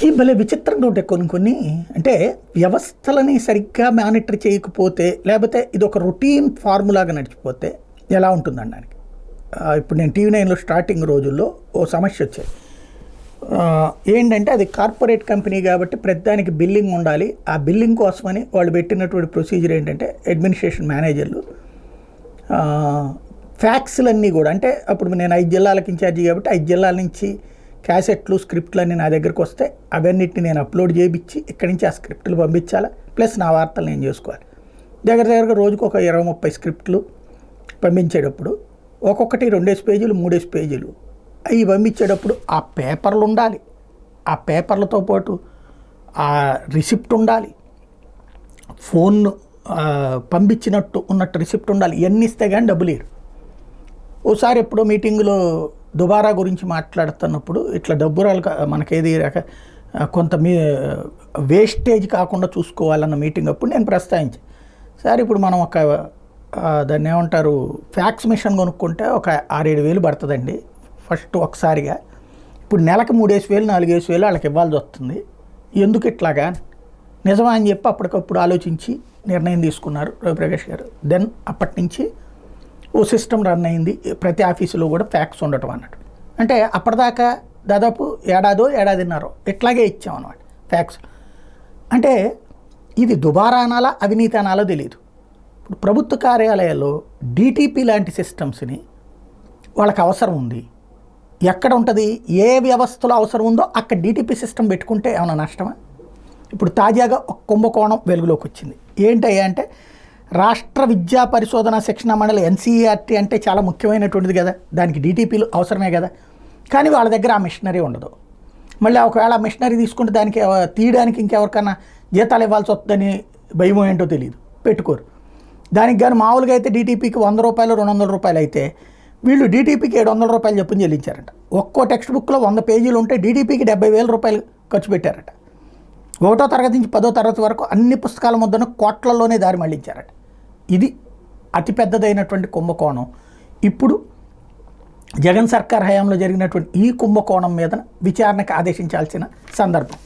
ఈ భలే విచిత్రంగా ఉంటాయి కొన్ని అంటే వ్యవస్థలని సరిగ్గా మానిటర్ చేయకపోతే, లేకపోతే ఇది ఒక రొటీన్ ఫార్ములాగా నడిచిపోతే ఎలా ఉంటుందనడానికి. ఇప్పుడు నేను TV9లో స్టార్టింగ్ రోజుల్లో ఓ సమస్య వచ్చేది. ఏంటంటే అది కార్పొరేట్ కంపెనీ కాబట్టి ప్రతిదానికి బిల్లింగ్ ఉండాలి. ఆ బిల్లింగ్ కోసమని వాళ్ళు పెట్టినటువంటి ప్రొసీజర్ ఏంటంటే అడ్మినిస్ట్రేషన్ మేనేజర్లు ఫ్యాక్స్లన్నీ కూడా, అంటే అప్పుడు నేను 5 జిల్లాలకు ఇన్ఛార్జి కాబట్టి 5 జిల్లాల నుంచి క్యాసెట్లు స్క్రిప్ట్లు అన్నీ నా దగ్గరకు వస్తే అవన్నిటిని నేను అప్లోడ్ చేయించి ఇక్కడి నుంచి ఆ స్క్రిప్ట్లు పంపించాలి, ప్లస్ నా వార్తలు నేను చేసుకోవాలి. దగ్గరగా రోజుకు ఒక 20-30 స్క్రిప్ట్లు పంపించేటప్పుడు ఒక్కొక్కటి 2 పేజీలు 3 పేజీలు అవి పంపించేటప్పుడు ఆ పేపర్లు ఉండాలి, ఆ పేపర్లతో పాటు ఆ రిసిప్ట్ ఉండాలి, ఫోన్ పంపించినట్టు ఉన్నట్టు రిసిప్ట్ ఉండాలి. ఇవన్నీ ఇస్తే కానీ డబ్బులు ఇవ్వరు. ఓసారి ఎప్పుడో మీటింగులో దుబారా గురించి మాట్లాడుతున్నప్పుడు ఇట్లా డబ్బురాలు మనకేది కొంత వేస్టేజ్ కాకుండా చూసుకోవాలన్న మీటింగ్ అప్పుడు నేను ప్రస్తావించాను. సరే ఇప్పుడు మనం ఒక దాన్ని ఏమంటారు ఫ్యాక్స్ మిషన్ కొనుక్కుంటే ఒక 6-7 వేలు పడుతుందండి ఫస్ట్ ఒకసారిగా. ఇప్పుడు నెలకు 3 వేలు 4 వేలు వాళ్ళకి ఇవ్వాల్సి వస్తుంది. ఎందుకు ఇట్లాగా నిజమా అని చెప్పి అప్పటికప్పుడు ఆలోచించి నిర్ణయం తీసుకున్నారు రవిప్రకాష్ గారు. దెన్ అప్పటి నుంచి ఓ సిస్టమ్ రన్ అయింది, ప్రతి ఆఫీసులో కూడా ఫ్యాక్స్ ఉండటం అన్నట్టు. అంటే అప్పటిదాకా దాదాపు ఏడాదిన్నరో ఇట్లాగే ఇచ్చామన్నమాట ఫ్యాక్స్. అంటే ఇది దుబారా అనాలా అవినీతి అనాలో తెలియదు. ఇప్పుడు ప్రభుత్వ కార్యాలయాల్లో DTP లాంటి సిస్టమ్స్ని వాళ్ళకి అవసరం ఉంది. ఎక్కడ ఉంటుంది, ఏ వ్యవస్థలో అవసరం ఉందో అక్కడ DTP సిస్టమ్ పెట్టుకుంటే ఏమైనా నష్టమా? ఇప్పుడు తాజాగా ఒక కుంభకోణం వెలుగులోకి వచ్చింది. ఏంటయ్యా అంటే రాష్ట్ర విద్యా పరిశోధన శిక్షణ మండలి NCERT అంటే చాలా ముఖ్యమైనటువంటిది కదా, దానికి DTPలు అవసరమే కదా. కానీ వాళ్ళ దగ్గర ఆ మిషనరీ ఉండదు. మళ్ళీ ఒకవేళ ఆ మిషనరీ తీసుకుంటే దానికి తీయడానికి ఇంకెవరికన్నా జీతాలు ఇవ్వాల్సి వస్తుందని భయం ఏంటో తెలియదు, పెట్టుకోరు. దానికి కానీ మామూలుగా అయితే DTPకి 100 రూపాయలు 200 రూపాయలు అయితే వీళ్ళు DTPకి 700 రూపాయలు చెప్పుని చెల్లించారట. ఒక్కో టెక్స్ట్ బుక్లో 100 పేజీలు ఉంటే DTPకి 70,000 రూపాయలు ఖర్చు పెట్టారట. 1వ తరగతి నుంచి 10వ తరగతి వరకు అన్ని పుస్తకాల ముద్దను కోట్లలోనే దారి మళ్లించారట. ఇది అతిపెద్దదైనటువంటి కుంభకోణం. ఇప్పుడు జగన్ సర్కార్ హయాంలో జరిగినటువంటి ఈ కుంభకోణం మీద విచారణకు ఆదేశించాల్సిన సందర్భం.